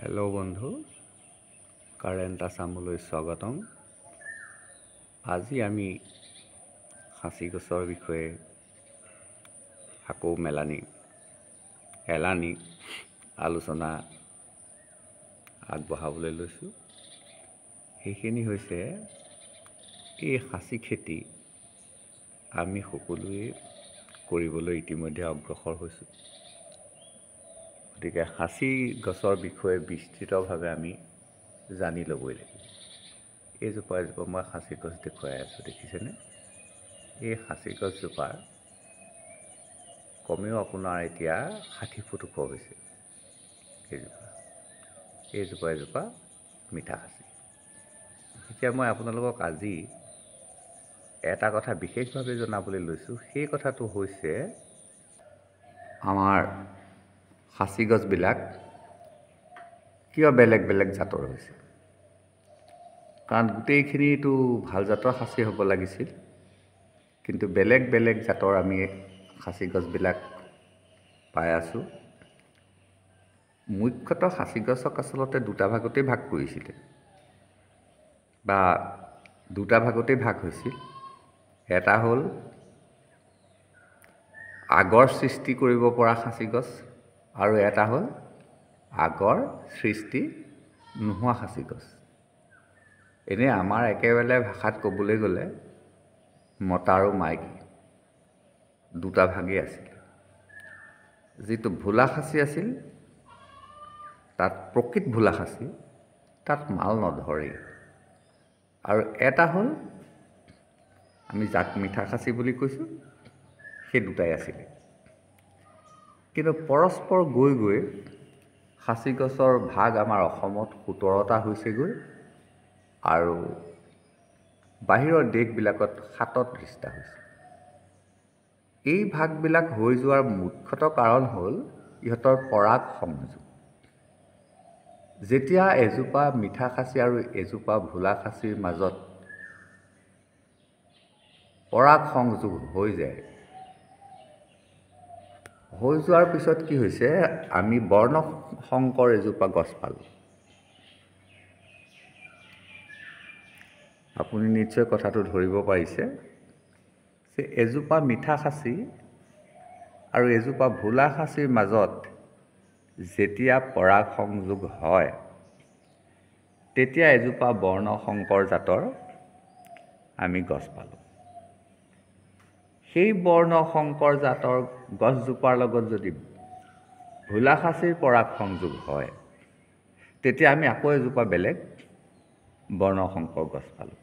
Hello' বন্ধু, current আছামলৈ স্বাগতম। আজি আমি সাঁচি গছৰ বিষয়ে আকৌ এলানি আলোচনা আগবঢ়াবলৈ লৈছোঁ। সেইখিনি হৈছে এই সাঁচি খেতি আমি সকলোৱে কৰিবলৈ ইতিমধ্যে অগ্ৰসৰ হৈছোঁ। গতিকে সাঁচি গছৰ বিষয়ে বিস্তৃতভাৱে আমি জানি ল'বই লাগিব। এজোপা মই সাঁচি গছ দেখুৱাই আছোঁ, দেখিছেনে? এই সাঁচি গছজোপাৰ কমেও আপোনাৰ এতিয়া 60 ফুট ওখ হৈছে। এজোপা মিঠা সাঁচি। এতিয়া মই আপোনালোকক আজি এটা কথা বিশেষভাৱে জনাবলৈ লৈছোঁ। সেই কথাটো হৈছে আমাৰ সাঁচি গছবিলাক কিয় বেলেগ বেলেগ জাতৰ হৈছে। কাৰণ গোটেইখিনিতো ভাল জাতৰ সাঁচি হ'ব লাগিছিল, কিন্তু বেলেগ বেলেগ জাতৰ আমি সাঁচি গছবিলাক পাই আছোঁ। মুখ্যতঃ সাঁচি গছক আচলতে দুটা ভাগতেই ভাগ কৰিছিলে, বা দুটা ভাগতেই ভাগ হৈছিল। এটা হ'ল আগৰ সৃষ্টি কৰিব পৰা সাঁচি গছ, আৰু এটা হ'ল আগৰ সৃষ্টি নোহোৱা সাঁচি গছ। এনেই আমাৰ একেবাৰে ভাষাত ক'বলৈ গ'লে মতা আৰু মাইকী দুটা ভাগেই আছিল। যিটো ভোলা সাঁচি আছিল, তাত প্ৰকৃত ভোলা সাঁচি, তাত মাল নধৰেই। আৰু এটা হ'ল আমি যাক মিঠা সাঁচি বুলি কৈছোঁ, সেই দুটাই আছিলে। কিন্তু পৰস্পৰ গৈ গৈ সাঁচি গছৰ ভাগ আমাৰ অসমত 17টা হৈছেগৈ, আৰু বাহিৰৰ দেশবিলাকত 7ত বিশটা হৈছে। এই ভাগবিলাক হৈ যোৱাৰ মুখ্যতঃ কাৰণ হ'ল ইহঁতৰ পৰাগ সংযোগ। যেতিয়া এজোপা মিঠা সাঁচি আৰু এজোপা ভোলা সাঁচিৰ মাজত পৰাগ সংযোগ হৈ যায়, হৈ যোৱাৰ পিছত কি হৈছে, আমি বৰ্ণ সংকৰ এজোপা গছ পালোঁ। আপুনি নিশ্চয় কথাটো ধৰিব পাৰিছে যে এজোপা মিঠা সাঁচি আৰু এজোপা ভোলা সাঁচিৰ মাজত যেতিয়া পৰাগ সংযোগ হয়, তেতিয়া এজোপা বৰ্ণ সংকৰ জাতৰ আমি গছ পালোঁ। সেই বৰ্ণ সংকৰ জাতৰ গছজোপাৰ লগত যদি ভোলা সাঁচিৰ পৰাগ সংযোগ হয়, তেতিয়া আমি আকৌ এজোপা বেলেগ বৰ্ণ সংকৰ গছ পালোঁ।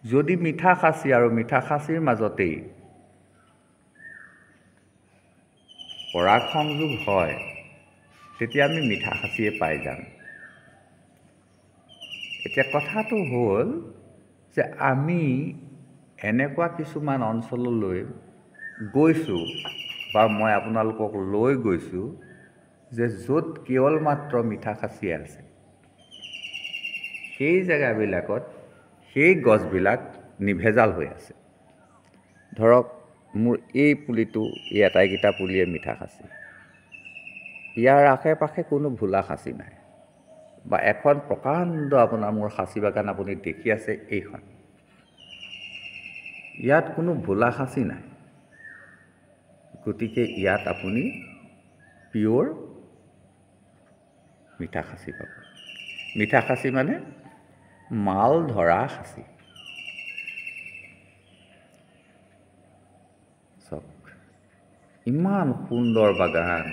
যদি মিঠা সাঁচি আৰু মিঠা সাঁচিৰ মাজতেই পৰাগ সংযোগ হয়, তেতিয়া আমি মিঠা সাঁচিয়ে পাই যাম। এতিয়া কথাটো হ'ল যে আমি এনেকুৱা কিছুমান অঞ্চললৈ গৈছোঁ, বা মই আপোনালোকক লৈ গৈছোঁ, যে য'ত কেৱল মাত্ৰ মিঠা সাঁচিয়ে আছে। সেই জেগাবিলাকত সেই গছবিলাক নিভেজাল হৈ আছে। ধৰক মোৰ এই পুলিটো, এই আটাইকেইটা পুলিয়ে মিঠা সাঁচি, ইয়াৰ আশে পাশে কোনো ভোলা সাঁচি নাই। বা এখন প্ৰকাণ্ড আপোনাৰ মোৰ সাঁচি বাগান আপুনি দেখি আছে, এইখন, ইয়াত কোনো ভোলা সাঁচি নাই। গতিকে ইয়াত আপুনি পিয়'ৰ মিঠা সাঁচি পাব। মিঠা সাঁচি মানে মাল ধৰা সাঁচি। চাওক, ইমান সুন্দৰ বাগান,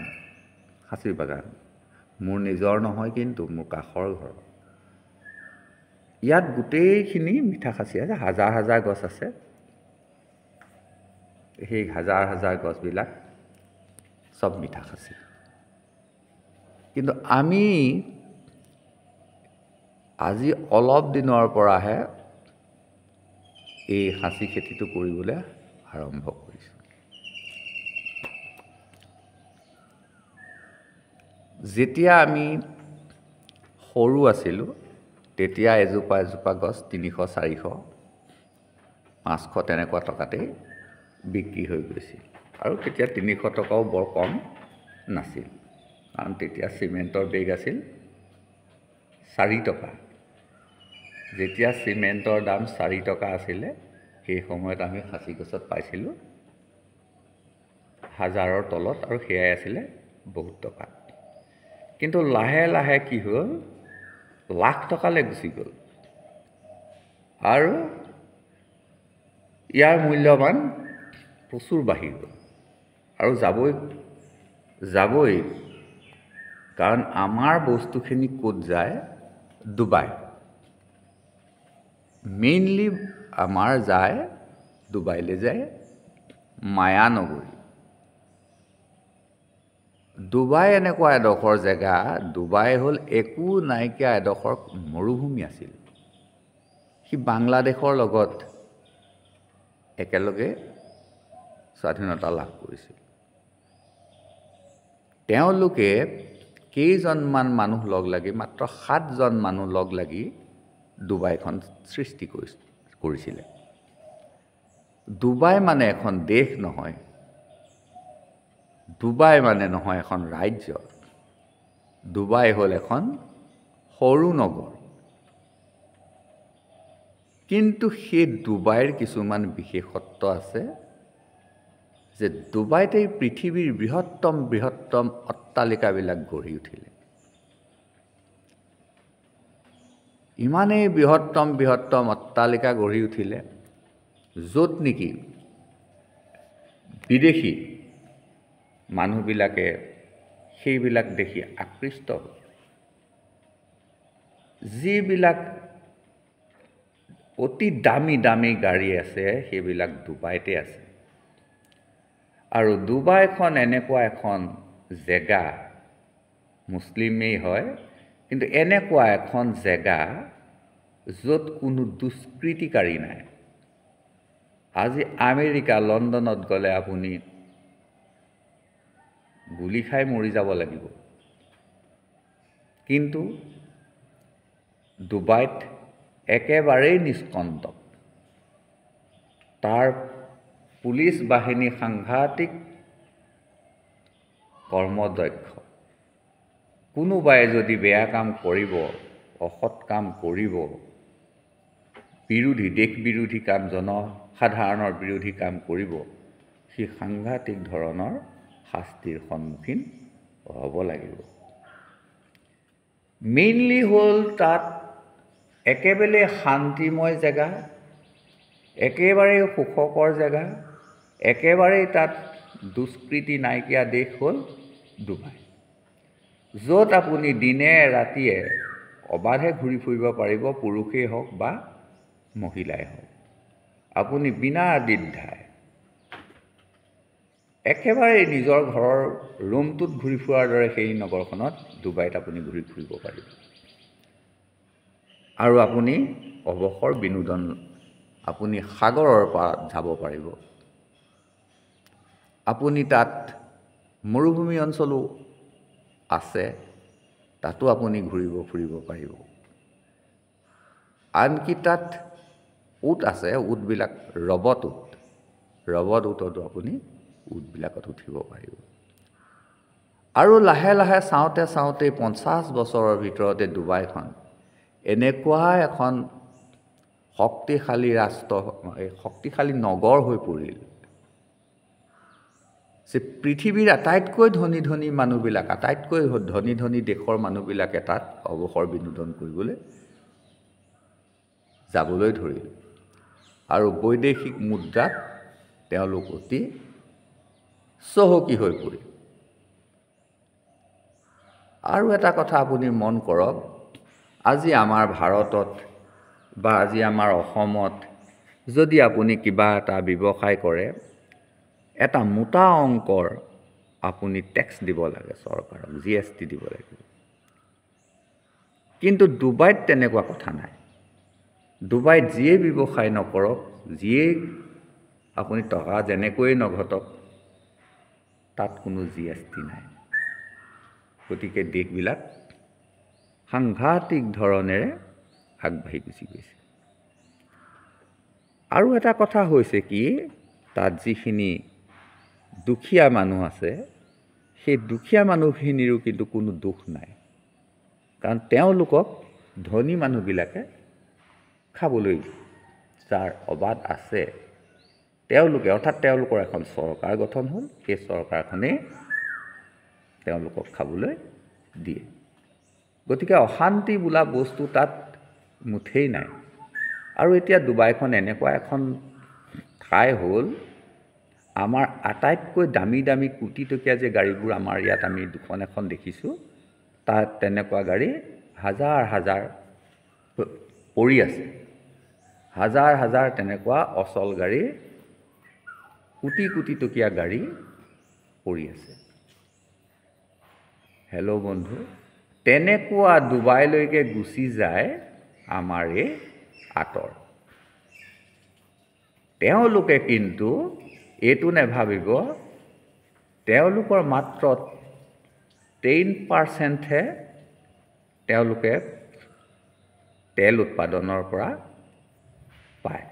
সাঁচি বাগান। মোৰ নিজৰ নহয়, কিন্তু মোৰ কাষৰ ঘৰ। ইয়াত গোটেইখিনি মিঠা সাঁচি আছে, হাজাৰ হাজাৰ গছ আছে। সেই হাজাৰ হাজাৰ গছবিলাক চব মিঠা সাঁচি। কিন্তু আমি আজি অলপ দিনৰ পৰাহে এই সাঁচি খেতিটো কৰিবলৈ আৰম্ভ কৰিছোঁ। যেতিয়া আমি সৰু আছিলোঁ, তেতিয়া এজোপা এজোপা গছ 300, 400, 500 তেনেকুৱা টকাতেই বিক্ৰী হৈ গৈছিল। আৰু তেতিয়া 300 টকাও বৰ কম নাছিল। কাৰণ তেতিয়া চিমেণ্টৰ বেগ আছিল 4 টকা। যেতিয়া চিমেণ্টৰ দাম 4 টকা আছিলে, সেই সময়ত আমি সাঁচিগছত পাইছিলোঁ 1000ৰ তলত, আৰু সেয়াই আছিলে বহুত টকা। কিন্তু লাহে লাহে কি হ'ল, লাখ টকালৈ গুচি গ'ল, আৰু ইয়াৰ মূল্যৱান প্ৰচুৰ বাঢ়ি গ'ল, আৰু যাবই। কাৰণ আমাৰ বস্তুখিনি ক'ত যায়? ডুবাই। মেইনলি আমাৰ যায় ডুবাইলৈ যায়, মায়ানগৰী। ডুবাই এনেকুৱা এডোখৰ জেগা, ডুবাই হ'ল একো নাইকিয়া এডোখৰ মৰুভূমি আছিল। সি বাংলাদেশৰ লগত একেলগে স্বাধীনতা লাভ কৰিছিল। তেওঁলোকে কেইজনমান মানুহ লগ লাগি, মাত্ৰ 7জন মানুহ লগ লাগি ডুবাইখন সৃষ্টি কৰিছিলে। ডুবাই মানে এখন দেশ নহয়, ডুবাই মানে নহয় এখন ৰাজ্য, ডুবাই হ'ল এখন সৰু নগৰ। কিন্তু সেই ডুবাইৰ কিছুমান বিশেষত্ব আছে, যে ডুবাইতে পৃথিৱীৰ বৃহত্তম অট্টালিকাবিলাক গঢ়ি উঠিলে। ইমানেই বৃহত্তম অট্টালিকা গঢ়ি উঠিলে, য'ত নেকি বিদেশী মানুহবিলাকে সেইবিলাক দেখি আকৃষ্ট হ'ল। যিবিলাক অতি দামী দামী গাড়ী আছে, সেইবিলাক ডুবাইতে আছে। আৰু ডুবাইখন এনেকুৱা এখন জেগা, মুছলিমেই হয়, কিন্তু এনেকুৱা এখন জেগা য'ত কোনো দুষ্কৃতিকাৰী নাই। আজি আমেৰিকা, লণ্ডনত গ'লে আপুনি গুলি খাই মৰি যাব লাগিব, কিন্তু ডুবাইত একেবাৰেই নিষ্কণ্টক। তাৰ পুলিচ বাহিনী সাংঘাতিক কৰ্মদক্ষ। কোনোবাই যদি বেয়া কাম কৰিব, অসৎ কাম কৰিব, দেশ বিৰোধী কাম, জনসাধাৰণৰ বিৰোধী কাম কৰিব, সি সাংঘাতিক ধৰণৰ শাস্তিৰ সন্মুখীন হ'ব লাগিব। মেইনলি হ'ল তাত একেবাৰে শান্তিময় জেগা, একেবাৰে সুখকৰ জেগা, একেবাৰেই তাত দুষ্কৃতি নাইকিয়া দেশ হ'ল ডুবাই, য'ত আপুনি দিনে ৰাতিয়ে অবাধে ঘূৰি ফুৰিব পাৰিব, পুৰুষেই হওক বা মহিলাই হওক। আপুনি বিনা দ্বিধাই একেবাৰে নিজৰ ঘৰৰ ৰুমটোত ঘূৰি ফুৰাৰ দৰে সেই নগৰখনত, ডুবাইত আপুনি ঘূৰি ফুৰিব পাৰিব। আৰু আপুনি অৱসৰ বিনোদন, আপুনি সাগৰৰ পাৰত যাব পাৰিব। আপুনি তাত মৰুভূমি অঞ্চলো আছে, তাতো আপুনি ঘূৰিব ফুৰিব পাৰিব। আনকি তাত উট আছে, উটবিলাক ৰবট উটতো আপুনি উটবিলাকত উঠিব পাৰিব। আৰু লাহে লাহে চাওঁতে 50 বছৰৰ ভিতৰতে ডুবাইখন এনেকুৱা এখন শক্তিশালী নগৰ হৈ পৰিল, যে পৃথিৱীৰ আটাইতকৈ ধনী মানুহবিলাক, আটাইতকৈ ধনী দেশৰ মানুহবিলাকে তাত অৱসৰ বিনোদন কৰিবলৈ যাবলৈ ধৰিল। আৰু বৈদেশিক মুদ্ৰাত তেওঁলোক অতি চহকী হৈ পৰিল। আৰু এটা কথা আপুনি মন কৰক, আজি আমাৰ ভাৰতত বা আজি আমাৰ অসমত যদি আপুনি কিবা এটা ব্যৱসায় কৰে, এটা মোটা অংকৰ আপুনি টেক্স দিব লাগে চৰকাৰক, GST দিব লাগিব। কিন্তু ডুবাইত তেনেকুৱা কথা নাই। ডুবাইত যিয়ে ব্যৱসায় নকৰক, যিয়ে আপুনি টকা যেনেকৈয়ে নঘটক, তাত কোনো GST নাই। গতিকে দেশবিলাক সাংঘাতিক ধৰণেৰে আগবাঢ়ি গুচি গৈছে। আৰু এটা কথা হৈছে কি, তাত যিখিনি দুখীয়া মানুহ আছে, সেই দুখীয়া মানুহখিনিৰো কিন্তু কোনো দুখ নাই, কাৰণ তেওঁলোকক ধনী মানুহবিলাকে খাবলৈ যাৰ অবাধ আছে তেওঁলোকে, অৰ্থাৎ তেওঁলোকৰ এখন চৰকাৰ গঠন হ'ল, সেই চৰকাৰখনেই তেওঁলোকক খাবলৈ দিয়ে। গতিকে অশান্তি বোলা বস্তু তাত মুঠেই নাই। আৰু এতিয়া ডুবাইখন এনেকুৱা এখন ঠাই হ'ল, আমাৰ আটাইতকৈ দামী দামী কোটি টকীয়া যে গাড়ীবোৰ আমাৰ ইয়াত আমি দুখন এখন দেখিছোঁ, তাত তেনেকুৱা গাড়ী হাজাৰ হাজাৰ পৰি আছে। হাজাৰ হাজাৰ তেনেকুৱা অচল গাড়ী, কোটি কোটি টকীয়া গাড়ী পৰি আছে। হেল্ল' বন্ধু, তেনেকুৱা ডুবাইলৈকে গুচি যায় আমাৰ এই আঁতৰ। তেওঁলোকে কিন্তু এইটো নেভাবিব, তেওঁলোকৰ মাত্ৰ 10%হে তেওঁলোকে তেল উৎপাদনৰ পৰা পায়।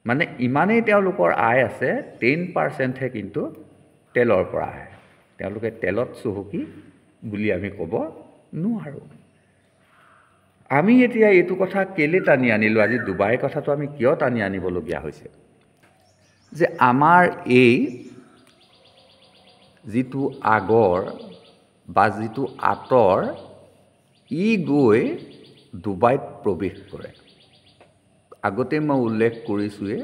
মানে ইমানেই তেওঁলোকৰ আয় আছে, 10%হে কিন্তু তেলৰ পৰা আহে। তেওঁলোকে তেলত চহকী বুলি আমি ক'ব নোৱাৰোঁ। আমি এতিয়া এইটো কথা কেলৈ টানি আনিলোঁ, আজি ডুবাইৰ কথাটো আমি কিয় টানি আনিবলগীয়া হৈছে, যে আমাৰ এই যিটো আগৰ বা যিটো আঁতৰ, ই গৈ ডুবাইত প্ৰৱেশ কৰে। আগতে মই উল্লেখ কৰিছোঁৱেই,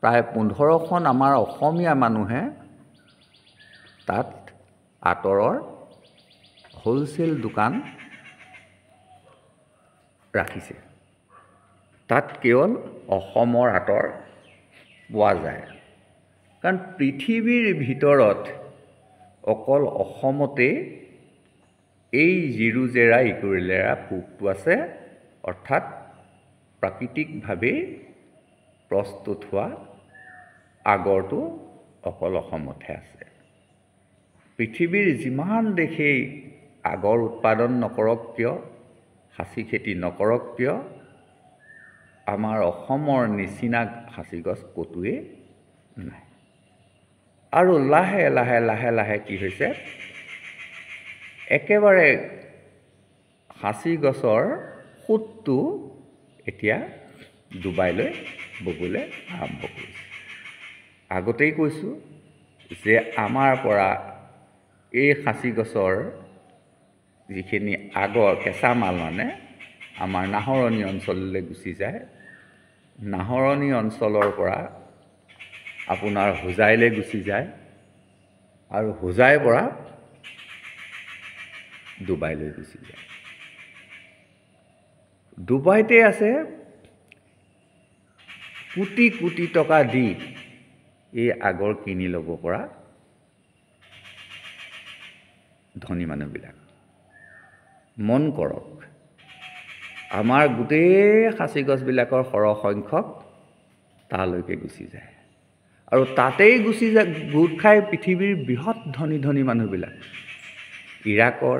প্ৰায় 15খন আমাৰ অসমীয়া মানুহে তাত আঁতৰৰ হ'লচেল দোকান ৰাখিছে। তাত কেৱল অসমৰ আঁতৰ পোৱা যায়, কাৰণ পৃথিৱীৰ ভিতৰত অকল অসমতেই এই জিৰোজেৰা ইকুৰিলেৰা পোকটো আছে, অৰ্থাৎ প্ৰাকৃতিকভাৱেই প্ৰস্তুত হোৱা আগৰটো অকল অসমতহে আছে। পৃথিৱীৰ যিমান দেশেই আগৰ উৎপাদন নকৰক কিয়, সাঁচি খেতি নকৰক কিয়, আমাৰ অসমৰ নিচিনা সাঁচি গছ ক'তোৱেই নাই। আৰু লাহে লাহে লাহে লাহে কি হৈছে, একেবাৰে সাঁচি গছৰ সোঁতটো এতিয়া ডুবাইলৈ ববলৈ আৰম্ভ কৰিছে। আগতেই কৈছোঁ যে আমাৰ পৰা এই সাঁচি গছৰ যিখিনি আগৰ কেঁচা মাল মানে আমাৰ নাহৰণি অঞ্চললৈ গুচি যায়। নাহৰণি অঞ্চলৰ পৰা আপোনাৰ হোজাইলৈ গুচি যায়, আৰু হোজাইৰ পৰা ডুবাইলৈ গুচি যায়। ডুবাইতে আছে কোটি কোটি টকা দি এই আগৰ কিনি ল'ব পৰা ধনী মানুহবিলাক। মন কৰক, আমাৰ গোটেই সাঁচি গছবিলাকৰ সৰহ সংখ্যক তালৈকে গুচি যায়, আৰু তাতেই গুচি যায় গোট খাই পৃথিৱীৰ বৃহৎ ধনী ধনী মানুহবিলাক। ইৰাকৰ,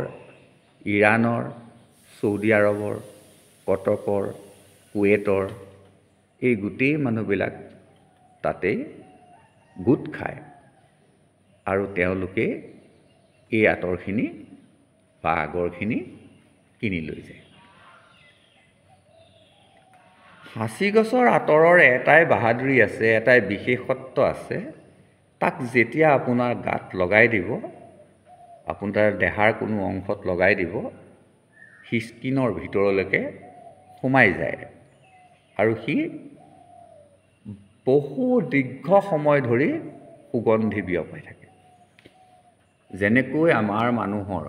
ইৰাণৰ, চৌদি আৰবৰ, কটকৰ, কুৱেটৰ, এই গোটেই মানুহবিলাক তাতেই গোট খায়, আৰু তেওঁলোকে এই আঁতৰখিনি বা আগৰখিনি কিনি লৈ যায়। সাঁচি গছৰ আঁতৰৰ এটাই বাহাদুৰি আছে, এটাই বিশেষত্ব আছে, তাক যেতিয়া আপোনাৰ গাত লগাই দিব, আপোনাৰ দেহাৰ কোনো অংশত লগাই দিব, সি স্কিনৰ ভিতৰলৈকে সোমাই যায়, আৰু সি বহু দীৰ্ঘ সময় ধৰি সুগন্ধি বিয়পাই থাকে। যেনেকৈ আমাৰ মানুহৰ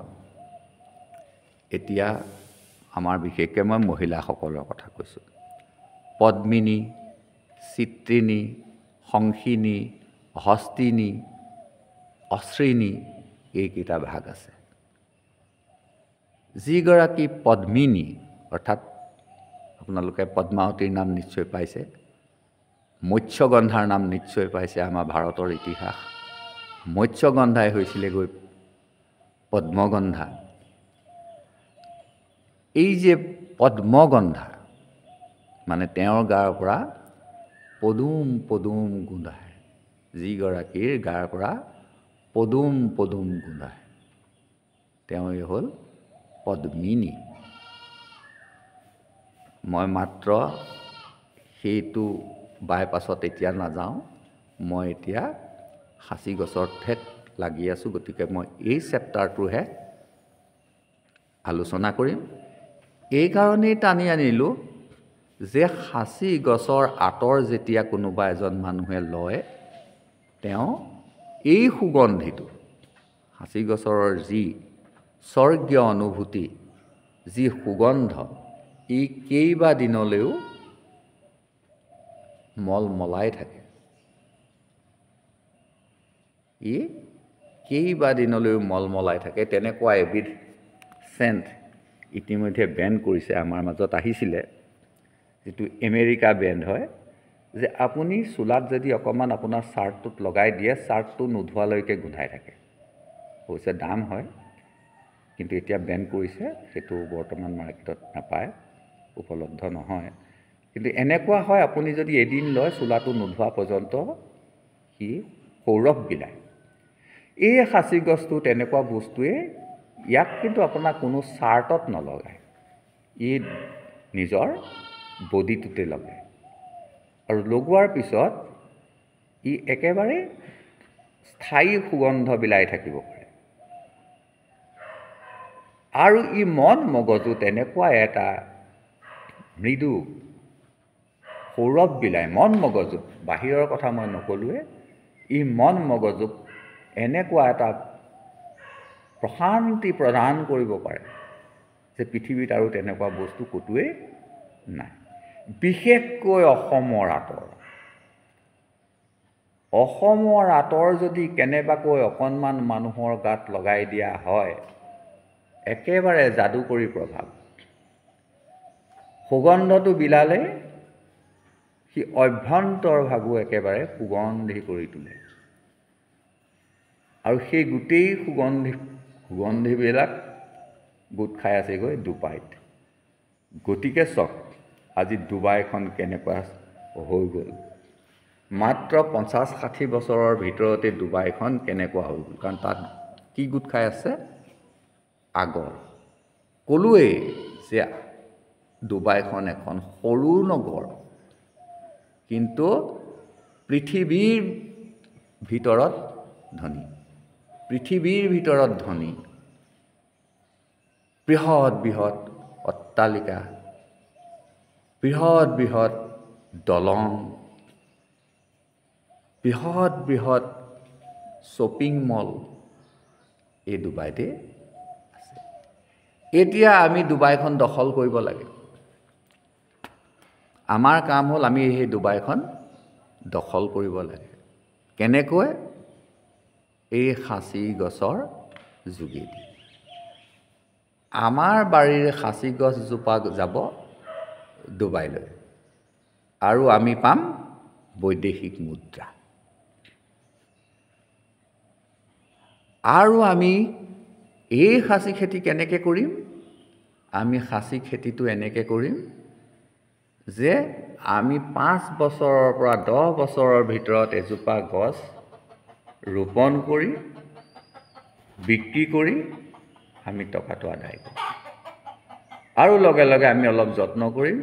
এতিয়া, আমাৰ বিশেষকৈ মই মহিলাসকলৰ কথা কৈছোঁ, পদ্মিনী, চিত্ৰিণী, সংসিনী, হস্তিনী, অশ্ৰিনী, এইকেইটা ভাগ আছে। যিগৰাকী পদ্মিনী, অৰ্থাৎ আপোনালোকে পদ্মাৱতীৰ নাম নিশ্চয় পাইছে, মৎস্যগন্ধাৰ নাম নিশ্চয় পাইছে। আমাৰ ভাৰতৰ ইতিহাস, মৎস্যগন্ধাই হৈছিলেগৈ পদ্মগন্ধা। এই যে পদ্মগন্ধা, মানে তেওঁৰ গাৰ পৰা পদুম পদুম গোন্ধায়। যিগৰাকীৰ গাৰ পৰা পদুম পদুম গোন্ধায়। তেওঁই হ'ল পদ্মিনী। মই মাত্ৰ সেইটো বাইপাছত এতিয়া নাযাওঁ, মই এতিয়া সাঁচি গছতহে লাগি আছোঁ। গতিকে মই এই চেপ্টাৰটোহে আলোচনা কৰিম। এইকাৰণেই টানি আনিলোঁ যে সাঁচি গছৰ আঁতৰ যেতিয়া কোনোবা এজন মানুহে লয়, তেওঁ এই সুগন্ধিটো, সাঁচি গছৰ যি স্বৰ্গীয় অনুভূতি, যি সুগন্ধ, ই কেইবাদিনলৈও মলমলাই থাকে। ই কেইবাদিনলৈও মলমলাই থাকে। তেনেকুৱা এবিধ চেণ্ট ইতিমধ্যে বেণ্ড কৰিছে, আমাৰ মাজত আহিছিলে, যিটো আমেৰিকা ব্ৰেণ্ড হয়, যে আপুনি চোলাত যদি অকণমান আপোনাৰ চাৰ্টটোত লগাই দিয়ে, চাৰ্টটো নোধোৱালৈকে গোন্ধাই থাকে। অৱশ্যে দাম হয়, কিন্তু এতিয়া বেণ্ড কৰিছে, সেইটো বৰ্তমান মাৰ্কেটত নাপায়, উপলব্ধ নহয়। কিন্তু এনেকুৱা হয়, আপুনি যদি এদিন লয়, চোলাটো নোধোৱা পৰ্যন্ত সি সৌৰভ বিলায়। এই সাঁচি গছটো তেনেকুৱা বস্তুৱে, ইয়াক কিন্তু আপোনাৰ কোনো চাৰ্টত নলগায়, ই নিজৰ বডিটোতে লগায়। আৰু লগোৱাৰ পিছত ই একেবাৰে স্থায়ী সুগন্ধ বিলাই থাকিব পাৰে। আৰু ই মন মগজু তেনেকুৱা এটা মৃদু সৌৰভ বিলাই, মন মগজুত, বাহিৰৰ কথা মই নকলোৱে, ই মন মগজুক এনেকুৱা এটা প্ৰশান্তি প্ৰদান কৰিব পাৰে যে পৃথিৱীত আৰু তেনেকুৱা বস্তু ক'তোৱেই নাই। বিশেষকৈ অসমৰ আঁতৰ। অসমৰ আঁতৰ যদি কেনেবাকৈ অকণমান মানুহৰ গাত লগাই দিয়া হয়, একেবাৰে যাদুকৰী প্ৰভাৱ। সুগন্ধটো বিলালে সি অভ্যন্তৰভাগো একেবাৰে সুগন্ধি কৰি তোলে। আৰু সেই গোটেই সুগন্ধিবিলাক গোট খাই আছেগৈ ডুবাইত। গতিকে চাওক, আজি ডুবাইখন কেনেকুৱা হৈ গ'ল। মাত্ৰ 50-60 বছৰৰ ভিতৰতে ডুবাইখন কেনেকুৱা হৈ গ'ল। কাৰণ তাত কি গোট খাই আছে? আগৰ। ক'লোৱেই যে ডুবাইখন এখন সৰু নগৰ, কিন্তু পৃথিৱীৰ ভিতৰত ধনী। পৃথিৱীৰ ভিতৰত ধনী। বৃহৎ বৃহৎ অট্টালিকা, বৃহৎ বৃহৎ দলং, বৃহৎ বৃহৎ শ্বপিং মল এই ডুবাইতে আছে। এতিয়া আমি ডুবাইখন দখল কৰিব লাগে। আমাৰ কাম হ'ল আমি সেই ডুবাইখন দখল কৰিব লাগে। কেনেকৈ? এই সাঁচি গছৰ যোগেদি। আমাৰ বাৰীৰ সাঁচি গছজোপা যাব ডুবাইলৈ, আৰু আমি পাম বৈদেশিক মুদ্ৰা। আৰু আমি এই সাঁচি খেতি কেনেকৈ কৰিম? আমি সাঁচি খেতিটো এনেকৈ কৰিম যে আমি 5 বছৰৰ পৰা 10 বছৰৰ ভিতৰত এজোপা গছ ৰোপণ কৰি, বিক্ৰী কৰি আমি টকাটো আদায় কৰিম। আৰু লগে লগে আমি অলপ যত্ন কৰিম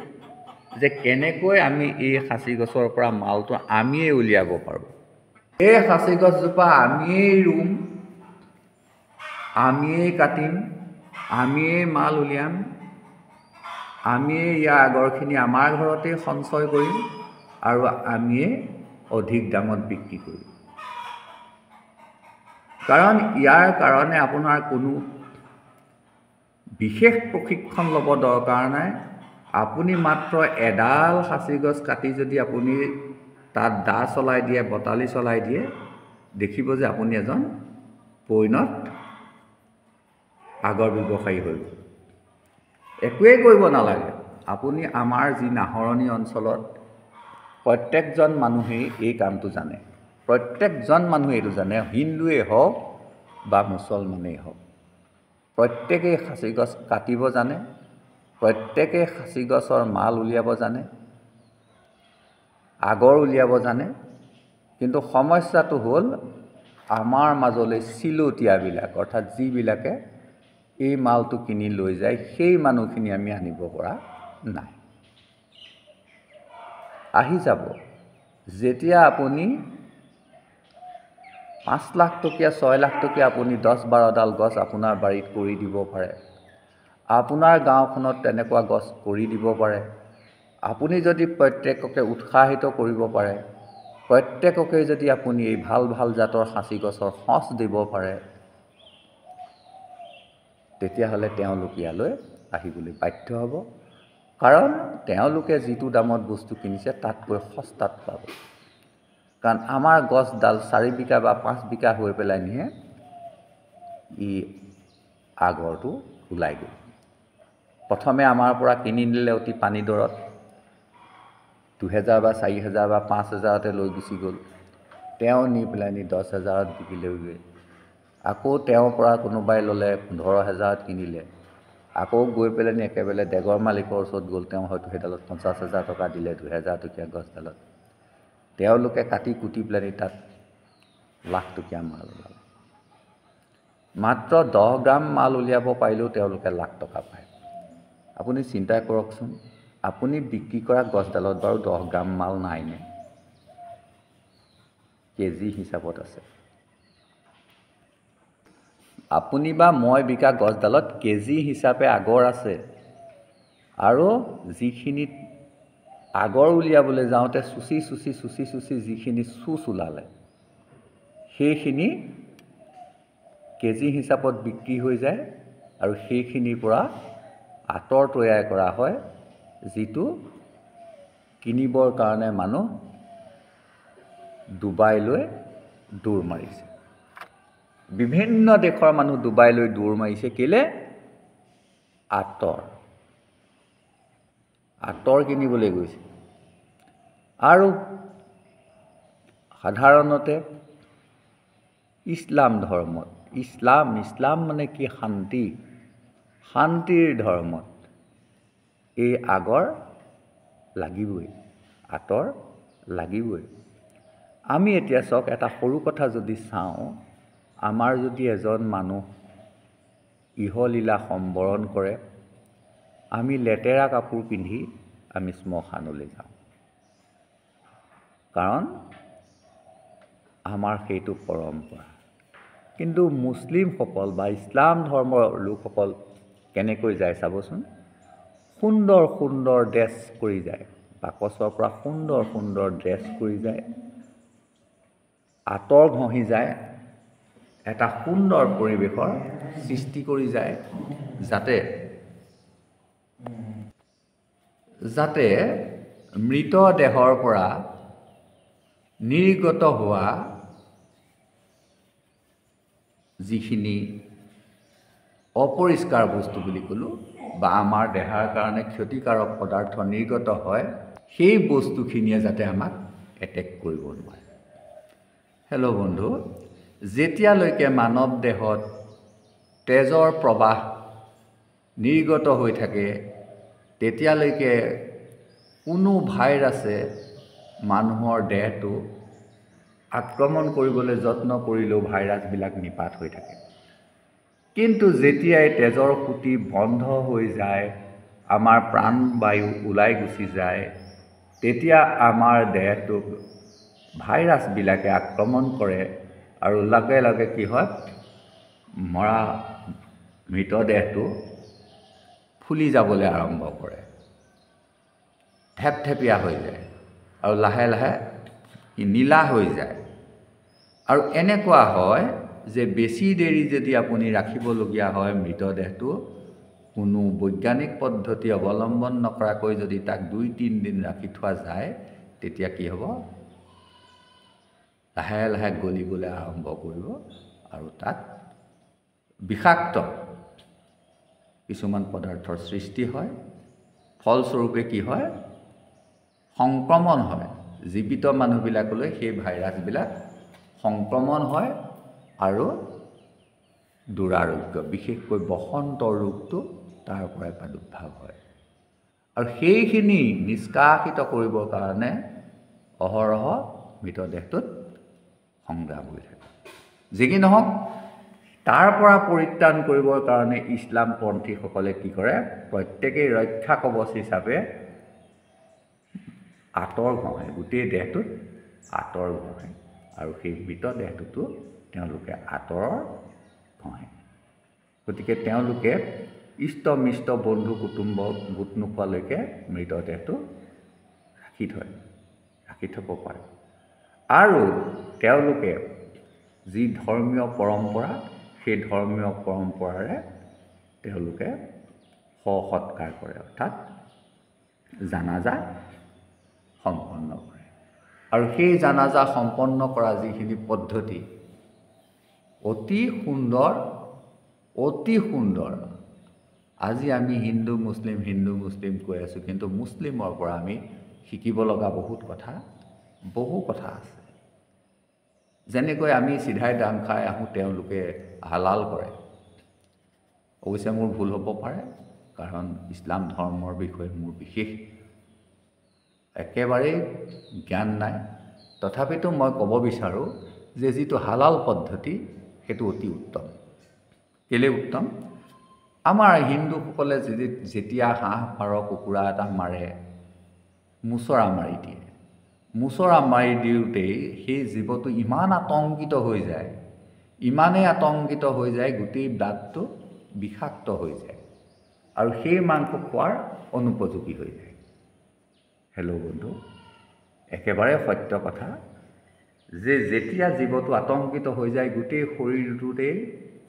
যে কেনেকৈ আমি এই সাঁচি গছৰ পৰা মালটো আমিয়ে উলিয়াব পাৰোঁ। এই সাঁচি গছজোপা আমিয়েই ৰুম, আমিয়েই কাটিম, আমিয়েই মাল উলিয়াম, আমিয়েই ইয়াৰ আগৰখিনি আমাৰ ঘৰতেই সঞ্চয় কৰিম, আৰু আমিয়েই অধিক দামত বিক্ৰী কৰিম। কাৰণ ইয়াৰ কাৰণে আপোনাৰ কোনো বিশেষ প্ৰশিক্ষণ ল'ব দৰকাৰ নাই। আপুনি মাত্ৰ এডাল সাঁচি গছ কাটি যদি আপুনি তাত দা চলাই দিয়ে, বটালি চলাই দিয়ে, দেখিব যে আপুনি এজন পৈণত আগৰ ব্যৱসায়ী হৈ গ'ল। একোৱেই কৰিব নালাগে। আপুনি আমাৰ যি নাহৰণি অঞ্চলত প্ৰত্যেকজন মানুহেই এই কামটো জানে। প্ৰত্যেকজন মানুহে এইটো জানে, হিন্দুৱেই হওক বা মুছলমানেই হওক। প্ৰত্যেকেই সাঁচি গছ কাটিব জানে, প্ৰত্যেকেই সাঁচি গছৰ মাল উলিয়াব জানে, আগৰ উলিয়াব জানে। কিন্তু সমস্যাটো হ'ল আমাৰ মাজলৈ চিলতীয়াবিলাক অৰ্থাৎ যিবিলাকে এই মালটো কিনি লৈ যায় সেই মানুহখিনি আমি আনিব পৰা নাই। আহি যাব যেতিয়া আপুনি 5 লাখ টকীয়া 6 লাখ টকীয়া আপুনি 10-12ডাল গছ আপোনাৰ বাৰীত কৰি দিব পাৰে, আপোনাৰ গাঁওখনত তেনেকুৱা গছ কৰি দিব পাৰে। আপুনি যদি প্ৰত্যেককে উৎসাহিত কৰিব পাৰে, প্ৰত্যেককে যদি আপুনি এই ভাল ভাল জাতৰ সাঁচি গছৰ সঁচ দিব পাৰে, তেতিয়াহ'লে তেওঁলোক ইয়ালৈ আহিবলৈ বাধ্য হ'ব। কাৰণ তেওঁলোকে যিটো দামত বস্তু কিনিছে তাতকৈ সস্তাত পাব। কাৰণ আমাৰ গছডাল 4 বিঘা বা 5 বিঘা হৈ পেলাই নিহে ই আগৰটো ওলাই গ'ল। প্ৰথমে আমাৰ পৰা কিনি নিলে অতি পানী দৰত 2000 বা 4000 বা 5000তে লৈ গুচি গ'ল। তেওঁ নি পেলাই 10,000ত বিকিলেগৈ। আকৌ তেওঁৰ পৰা কোনোবাই ল'লে 15,000ত কিনিলে। আকৌ গৈ পেলাই একেবাৰে ডেগৰ মালিকৰ ওচৰত গ'ল, তেওঁ হয়তো সেইডালত 50,000 টকা দিলে 2000 টকীয়া গছডালত। তেওঁলোকে কাটি কুটি পেলাই তাত লাখ টকীয়া মাল ওলালে। মাত্ৰ 10 গ্ৰাম মাল উলিয়াব পাৰিলেও তেওঁলোকে লাখ টকা পায়। আপুনি চিন্তা কৰকচোন, আপুনি বিক্ৰী কৰা গছডালত বাৰু 10 গ্ৰাম মাল নাইনে? কেজি হিচাপত আছে। আপুনি বা মই বিকা গছডালত কেজি হিচাপে আগৰ আছে, আৰু যিখিনিত আগৰ উলিয়াবলৈ যাওঁতে চুচি যিখিনি চুচ ওলালে সেইখিনি কেজি হিচাপত বিক্ৰী হৈ যায়, আৰু সেইখিনিৰ পৰা আঁতৰ তৈয়াৰ কৰা হয়, যিটো কিনিবৰ কাৰণে মানুহ ডুবাইলৈ দৌৰ মাৰিছে। বিভিন্ন দেশৰ মানুহ ডুবাইলৈ দৌৰ মাৰিছে। কেলে? আঁতৰ কিনিবলৈ গৈছে। আৰু সাধাৰণতে ইছলাম ধৰ্মত, ইছলাম মানে কি? শান্তিৰ ধৰ্মত এই আগৰ লাগিবই, আঁতৰ লাগিবই। আমি এতিয়া চাওক, এটা সৰু কথা যদি চাওঁ, আমাৰ যদি এজন মানুহ ইহলীলা সম্বৰণ কৰে, আমি লেতেৰা কাপোৰ পিন্ধি আমি শ্মশানলৈ যাওঁ। কাৰণ আমাৰ সেইটো পৰম্পৰা। কিন্তু মুছলিমসকল বা ইছলাম ধৰ্মৰ লোকসকল কেনেকৈ যায় চাবচোন। সুন্দৰ সুন্দৰ ড্ৰেছ কৰি যায়, বাকচৰ পৰা সুন্দৰ সুন্দৰ ড্ৰেছ কৰি যায়, আঁতৰ ঘঁহি যায়, এটা সুন্দৰ পৰিৱেশৰ সৃষ্টি কৰি যায়, যাতে মৃত দেহৰ পৰা নিৰ্গত হোৱা যিখিনি অপৰিষ্কাৰ বস্তু বুলি ক'লোঁ, বা আমাৰ দেহাৰ কাৰণে ক্ষতিকাৰক পদাৰ্থ নিৰ্গত হয়, সেই বস্তুখিনিয়ে যাতে আমাক এটেক কৰিব নোৱাৰে। হেল্ল' বন্ধু, যেতিয়ালৈকে মানৱ দেহত তেজৰ প্ৰবাহ নিৰ্গত হৈ থাকে, তেতিয়ালৈকে কোনো ভাইৰাছে মানুহৰ দেহটো আক্ৰমণ কৰিবলৈ যত্ন কৰিলেও ভাইৰাছবিলাক নিপাত হৈ থাকে। কিন্তু যেতিয়াই তেজৰ সুঁতি বন্ধ হৈ যায়, আমাৰ প্ৰাণবায়ু ওলাই গুচি যায়, তেতিয়া আমাৰ দেহটোক ভাইৰাছবিলাকে আক্ৰমণ কৰে, আৰু লগে লগে কি হয়? মৰা মৃতদেহটো ফুলি যাবলৈ আৰম্ভ কৰে, থেপথেপীয়া হৈ যায়, আৰু লাহে লাহে নীলা হৈ যায়। আৰু এনেকুৱা হয় যে বেছি দেৰি যদি আপুনি ৰাখিবলগীয়া হয় মৃতদেহটো, কোনো বৈজ্ঞানিক পদ্ধতি অৱলম্বন নকৰাকৈ যদি তাক 2-3 দিন ৰাখি থোৱা যায়, তেতিয়া কি হ'ব? লাহে লাহে গলিবলৈ আৰম্ভ কৰিব, আৰু তাত বিষাক্ত কিছুমান পদাৰ্থৰ সৃষ্টি হয়। ফলস্বৰূপে কি হয়? সংক্ৰমণ হয়। জীৱিত মানুহবিলাকলৈ সেই ভাইৰাছবিলাক সংক্ৰমণ হয়, আৰু দুৰাৰোগ্য, বিশেষকৈ বসন্ত ৰোগটো তাৰ পৰাই প্ৰাদুৰ্ভাৱ হয়। আৰু সেইখিনি নিষ্কাশিত কৰিবৰ কাৰণে অহৰহ মৃতদেহটোত সংগ্ৰাম হৈ থাকে। যি কি নহওক তাৰ পৰা পৰিত্ৰাণ কৰিবৰ কাৰণে ইছলামপন্থীসকলে কি কৰে, প্ৰত্যেকেই ৰক্ষা কৱচ হিচাপে আঁতৰ ঘঁহে, গোটেই দেহটোত আঁতৰ ঘঁহে, আৰু সেই মৃত দেহটোতো তেওঁলোকে আঁতৰৰ ঘঁহে। গতিকে তেওঁলোকে ইষ্ট মিষ্ট বন্ধু কুটুম্ব গোট নোপোৱালৈকে মৃতদেহটো ৰাখি থ'ব পাৰে। আৰু তেওঁলোকে যি ধৰ্মীয় পৰম্পৰা, সেই ধৰ্মীয় পৰম্পৰাৰে তেওঁলোকে সৎকাৰ কৰে, অৰ্থাৎ জানাজা সম্পন্ন কৰে। আৰু সেই জানাজা সম্পন্ন কৰা যিখিনি পদ্ধতি অতি সুন্দৰ। আজি আমি হিন্দু মুছলিম কৈ আছোঁ, কিন্তু মুছলিমৰ পৰা আমি শিকিব লগা বহু কথা আছে। যেনেকৈ আমি চিধাই দাম খাই আহোঁ, তেওঁলোকে হালাল কৰে। অৱশ্যে মোৰ ভুল হ'ব পাৰে, কাৰণ ইছলাম ধৰ্মৰ বিষয়ে মোৰ বিশেষ একেবাৰেই জ্ঞান নাই। তথাপিতো মই ক'ব বিচাৰোঁ যে যিটো হালাল পদ্ধতি সেইটো অতি উত্তম। কেলৈ উত্তম? আমাৰ হিন্দুসকলে যেতিয়া হাঁহ পাৰ কুকুৰা এটা মাৰে, মুচৰা মাৰি দিয়ে। মুচৰা মাৰি দিওঁতেই সেই জীৱটো ইমানেই আতংকিত হৈ যায়, গোটেই ব্লাডটো বিষাক্ত হৈ যায়, আৰু সেই মাংস খোৱাৰ অনুপযোগী হৈ যায়। হেল্ল' বন্ধু, একেবাৰে সত্য কথা যে যেতিয়া জীৱটো আতংকিত হৈ যায়, গোটেই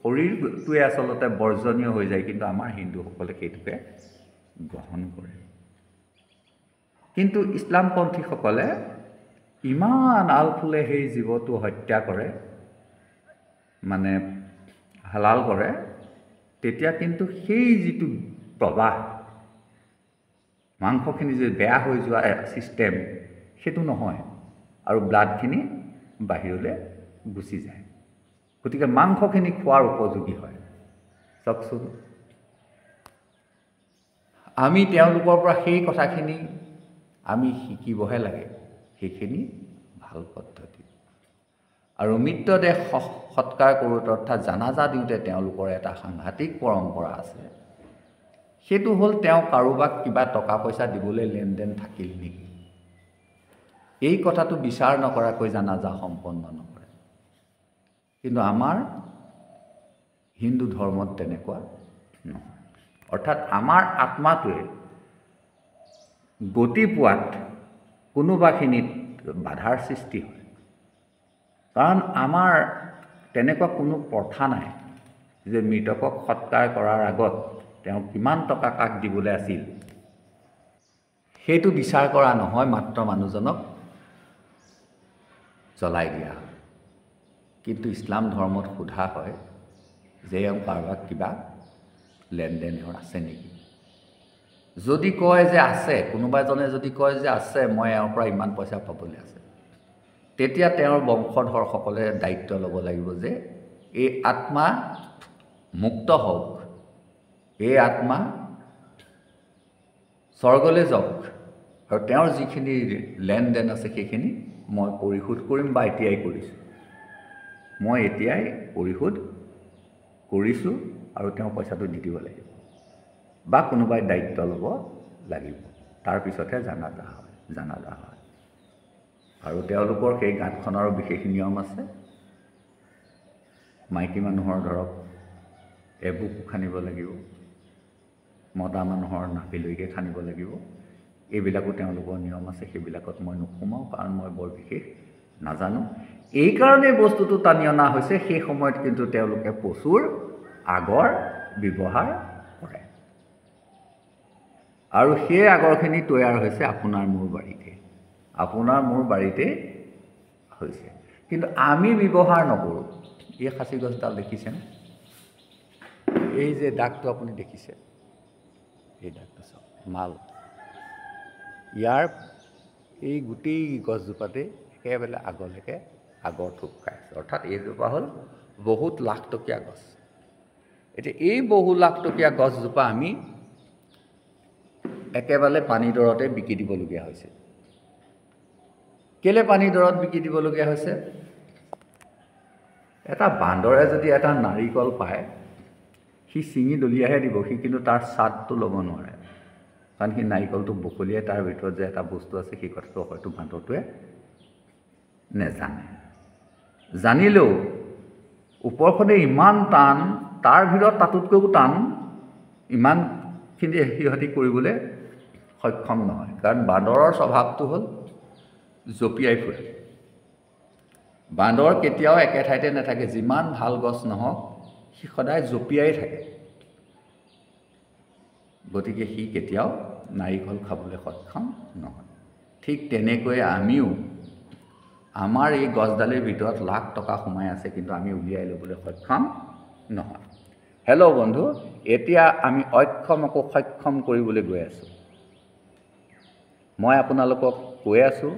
শৰীৰটোৱে আচলতে বৰ্জনীয় হৈ যায়, কিন্তু আমাৰ হিন্দুসকলে সেইটোকে গ্ৰহণ কৰে। কিন্তু ইছলামপন্থীসকলে ইমান আলফুলে সেই জীৱটো হত্যা কৰে, মানে হালাল কৰে, তেতিয়া কিন্তু সেই যিটো প্ৰবাহ, মাংসখিনি যে বেয়া হৈ যোৱা ছিষ্টেম, সেইটো নহয়, আৰু ব্লাডখিনি বাহিৰলৈ গুচি যায়। গতিকে মাংসখিনি খোৱাৰ উপযোগী হয়। চাওকচোন, আমি তেওঁলোকৰ পৰা সেই কথাখিনি আমি শিকিবহে লাগে। সেইখিনি ভাল পদ্ধতি। আৰু মৃতদেহ সৎকাৰ কৰোঁতে, অৰ্থাৎ জানাজা দিওঁতে তেওঁলোকৰ এটা সাংঘাতিক পৰম্পৰা আছে। সেইটো হ'ল তেওঁ কাৰোবাক কিবা টকা পইচা দিবলৈ লেনদেন থাকিল নেকি, এই কথাটো বিচাৰ নকৰাকৈ জানাজা সম্পন্ন নকৰে। কিন্তু আমাৰ হিন্দু ধৰ্মত তেনেকুৱা নহয়। অৰ্থাৎ আমাৰ আত্মাটোৱে গতি পোৱাত কোনোবাখিনিত বাধাৰ সৃষ্টি হয়। কাৰণ আমাৰ তেনেকুৱা কোনো প্ৰথা নাই যে মৃতকক সৎকাৰ কৰাৰ আগত তেওঁ কিমান টকা কাক দিবলৈ আছিল সেইটো বিচাৰ কৰা নহয়, মাত্ৰ মানুহজনক জ্বলাই দিয়া হয়। কিন্তু ইছলাম ধৰ্মত সোধা হয় যে কাৰোবাক কিবা লেনদেনৰ আছে নেকি। যদি কয় যে আছে, কোনোবা এজনে যদি কয় যে আছে, মই এওঁৰ পৰা ইমান পইচা পাবলৈ আছে, তেতিয়া তেওঁৰ বংশধৰসকলে দায়িত্ব ল'ব লাগিব যে এই আত্মা মুক্ত হওক, এই আত্মা স্বৰ্গলৈ যাওক, আৰু তেওঁৰ যিখিনি লেনদেন আছে সেইখিনি মই পৰিশোধ কৰিম, বা এতিয়াই কৰিছোঁ, পৰিশোধ কৰিছোঁ, আৰু তেওঁ পইচাটো দি দিব লাগিব, বা কোনোবাই দায়িত্ব ল'ব লাগিব। তাৰপিছতহে জানাজা হয়। আৰু তেওঁলোকৰ সেই গাঁতখনৰো বিশেষ নিয়ম আছে। মাইকী মানুহৰ ধৰক এবুকু খানিব লাগিব, মতা মানুহৰ নাভিলৈকে খানিব লাগিব। এইবিলাকো তেওঁলোকৰ নিয়ম আছে। সেইবিলাকত মই নোসোমাওঁ, কাৰণ মই বৰ বিশেষ নাজানো। এইকাৰণেই বস্তুটো টানি অনা হৈছে। সেই সময়ত কিন্তু তেওঁলোকে প্ৰচুৰ আগৰ ব্যৱহাৰ কৰে, আৰু সেই আগৰখিনি তৈয়াৰ হৈছে আপোনাৰ মোৰ বাৰীতে হৈছে। কিন্তু আমি ব্যৱহাৰ নকৰোঁ। এই খাচী গছডাল দেখিছেনে? এই যে দাগটো আপুনি দেখিছে, এই দাগটো চাওক, মাল। ইয়াৰ এই গোটেই গছজোপাতে একেবাৰে আগৰ থোপ খাই আছে। অৰ্থাৎ এইজোপা হ'ল বহুত লাখ টকীয়া গছ। এতিয়া এই বহু লাখ টকীয়া গছজোপা আমি একেবাৰে পানী দৰতে বিকি দিবলগীয়া হৈছে। কেলৈ পানী দৰত বিকি দিবলগীয়া হৈছে? এটা বান্দৰে যদি এটা নাৰিকল পায় সি ছিঙি দলিয়াহে দিব, সি কিন্তু তাৰ স্বাদটো ল'ব নোৱাৰে, কাৰণ সি নাৰিকলটো বকলিয়াই তাৰ ভিতৰত যে এটা বস্তু আছে সেই কথাটো হয়তো বান্দৰটোৱে নেজানে। জানিলেও ওপৰখনে ইমান টান, তাৰ ভিতৰত তাতোতকৈও টান, ইমানখিনি সিহঁতি কৰিবলৈ সক্ষম নহয়, কাৰণ বান্দৰৰ স্বভাৱটো হ'ল জঁপিয়াই ফুৰে। বান্দৰ কেতিয়াও একে ঠাইতে নাথাকে, যিমান ভাল গছ নহওক সি সদায় জঁপিয়াই থাকে, গতিকে সি কেতিয়াও নাৰিকল খাবলৈ সক্ষম নহয়। ঠিক তেনেকৈ আমিও আমাৰ এই গছডালিৰ ভিতৰত লাখ টকা সোমাই আছে, কিন্তু আমি উলিয়াই ল'বলৈ সক্ষম নহয়। হেল্ল' বন্ধু, এতিয়া আমি অক্ষমকো সক্ষম কৰিবলৈ গৈ আছোঁ। মই আপোনালোকক কৈ আছোঁ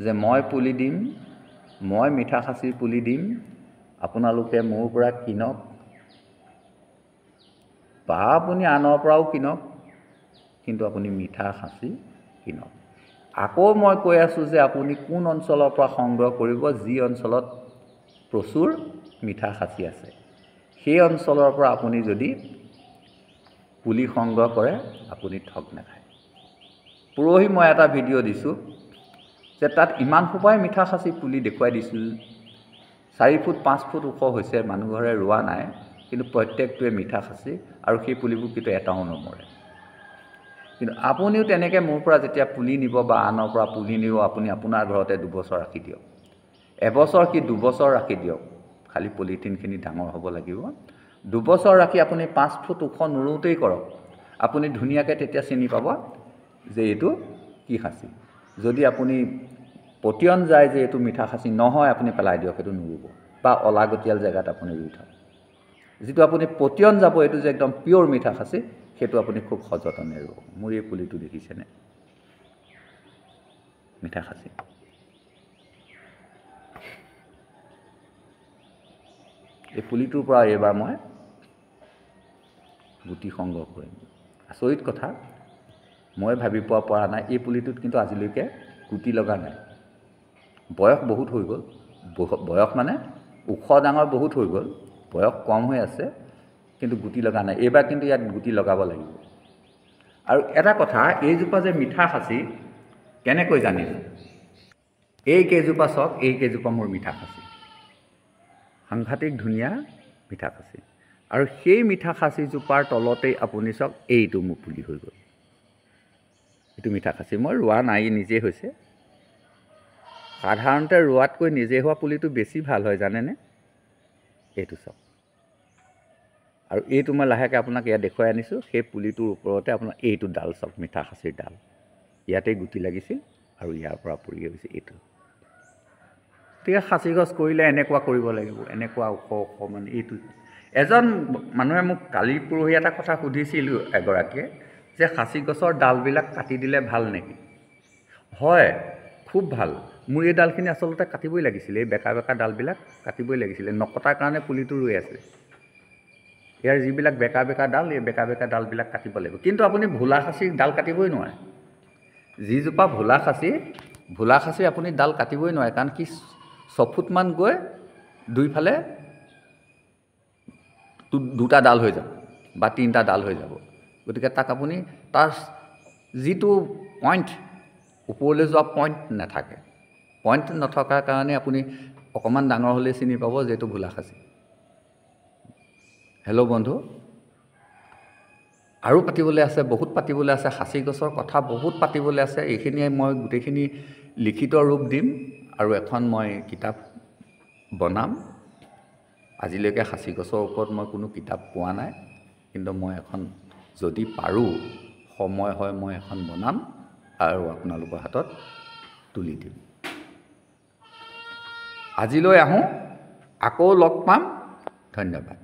যে মই পুলি দিম, মই মিঠা খাচীৰ পুলি দিম, আপোনালোকে মোৰ পৰা কিনক বা আপুনি আনৰ পৰাও কিনক, কিন্তু আপুনি মিঠা খাচী কিনক। আকৌ মই কৈ আছোঁ যে আপুনি কোন অঞ্চলৰ পৰা সংগ্ৰহ কৰিব, যি অঞ্চলত প্ৰচুৰ মিঠা খাচী আছে, সেই অঞ্চলৰ পৰা আপুনি যদি পুলি সংগ্ৰহ কৰে আপুনি ঠগ নাখায়। পৰহি মই এটা ভিডিঅ' দিছোঁ যে তাত ইমান সোপাই মিঠা খাচী পুলি দেখুৱাই দিছোঁ, 4 ফুট 5 ফুট ওখ হৈছে, মানুহ ঘৰে ৰোৱা নাই, কিন্তু প্ৰত্যেকটোৱে মিঠা খাচী, আৰু সেই পুলিবোৰ কিন্তু এটাও নমৰে। কিন্তু আপুনিও তেনেকৈ মোৰ পৰা যেতিয়া পুলি নিব বা আনৰ পৰা পুলি নিব, আপুনি আপোনাৰ ঘৰতে 2 বছৰ ৰাখি দিয়ক, এবছৰ কি 2 বছৰ ৰাখি দিয়ক, খালি পলিথিনখিনি ডাঙৰ হ'ব লাগিব। 2 বছৰ ৰাখি আপুনি 5 ফুট ওখ নোৰোঁতেই কৰক, আপুনি ধুনীয়াকৈ তেতিয়া চিনি পাব যে এইটো কি খাচী। যদি আপুনি পতিয়ন যায় যে এইটো মিঠা খাচী নহয়, আপুনি পেলাই দিয়ক, সেইটো নোৰুব, বা অলাগতিয়াল জেগাত আপুনি ৰুই থওক। যিটো আপুনি পতিয়ন যাব এইটো যে একদম পিয়'ৰ মিঠা খাচী, সেইটো আপুনি খুব সযতনে ৰুব। মোৰ এই পুলিটো দেখিছেনে, মিঠা খাচী। এই পুলিটোৰ পৰা এইবাৰ মই গুটি সংগ্ৰহ কৰিম। আচৰিত কথা, মই ভাবি পোৱা পৰা নাই, এই পুলিটোত কিন্তু আজিলৈকে গুটি লগা নাই। বয়স বহুত হৈ গ'ল, বয়স মানে ওখ ডাঙৰ বহুত হৈ গ'ল, বয়স কম হৈ আছে, কিন্তু গুটি লগা নাই। এইবাৰ কিন্তু ইয়াত গুটি লগাব লাগিব। আৰু এটা কথা, এইজোপা যে মিঠা খাচী কেনেকৈ জানিম, এই কেইজোপা চাওক, এই কেইজোপা মোৰ মিঠা খাচী, সাংঘাতিক ধুনীয়া মিঠা খাচী। আৰু সেই মিঠা খাচীজোপাৰ তলতেই আপুনি চাওক, এইটো মোৰ পুলি হৈ গ'ল, এইটো মিঠা খাচী। মই ৰোৱা নাই, নিজে হৈছে। সাধাৰণতে ৰোৱাতকৈ নিজে হোৱা পুলিটো বেছি ভাল হয়, জানেনে? এইটো চাওক, আৰু এইটো মই লাহেকৈ আপোনাক ইয়াত দেখুৱাই আনিছোঁ, সেই পুলিটোৰ ওপৰতে আপোনাৰ এইটো ডাল চাওক, মিঠা খাচীৰ ডাল, ইয়াতেই গুটি লাগিছিল, আৰু ইয়াৰ পৰা পৰি গৈছে এইটো। গতিকে খাচী গছ কৰিলে এনেকুৱা কৰিব লাগিব, এনেকুৱা ওখ ওখ, মানে এইটো। এজন মানুহে মোক কালি পৰহি এটা কথা সুধিছিল এগৰাকীয়ে, যে খাচী গছৰ ডালবিলাক কাটি দিলে ভাল নেকি? হয়, খুব ভাল। মোৰ এই ডালখিনি আচলতে কাটিবই লাগিছিলে, এই বেকা বেকা ডালবিলাক কাটিবই লাগিছিলে, নকটাৰ কাৰণে পুলিটো ৰৈ আছে। ইয়াৰ যিবিলাক বেকা বেকা ডাল, এই বেকা বেকা ডালবিলাক কাটিব লাগিব। কিন্তু আপুনি ভোলা খাচীৰ ডাল কাটিবই নোৱাৰে। যিজোপা ভোলা খাচী আপুনি ডাল কাটিবই নোৱাৰে, কাৰণ কি 6 ফুটমান গৈ দুইফালে 2টা ডাল হৈ যাব বা 3টা ডাল হৈ যাব। গতিকে তাক আপুনি তাৰ যিটো পইণ্ট, ওপৰলৈ যোৱা পইণ্ট নাথাকে, পইণ্ট নথকাৰ কাৰণে আপুনি অকণমান ডাঙৰ হ'লে চিনি পাব যে এইটো ভোলা খাচী। হেল্ল' বন্ধু, আৰু পাতিবলৈ আছে, বহুত পাতিবলৈ আছে, খাচী গছৰ কথা বহুত পাতিবলৈ আছে। এইখিনিয়ে মই গোটেইখিনি লিখিত ৰূপ দিম, আৰু এখন মই কিতাপ বনাম। আজিলৈকে খাচী গছৰ ওপৰত মই কোনো কিতাপ পোৱা নাই, কিন্তু মই এখন যদি পাৰোঁ, সময় হয়, মই এখন বনাম আৰু আপোনালোকৰ হাতত তুলি দিম। আজিলৈ আহোঁ, আকৌ লগ পাম, ধন্যবাদ।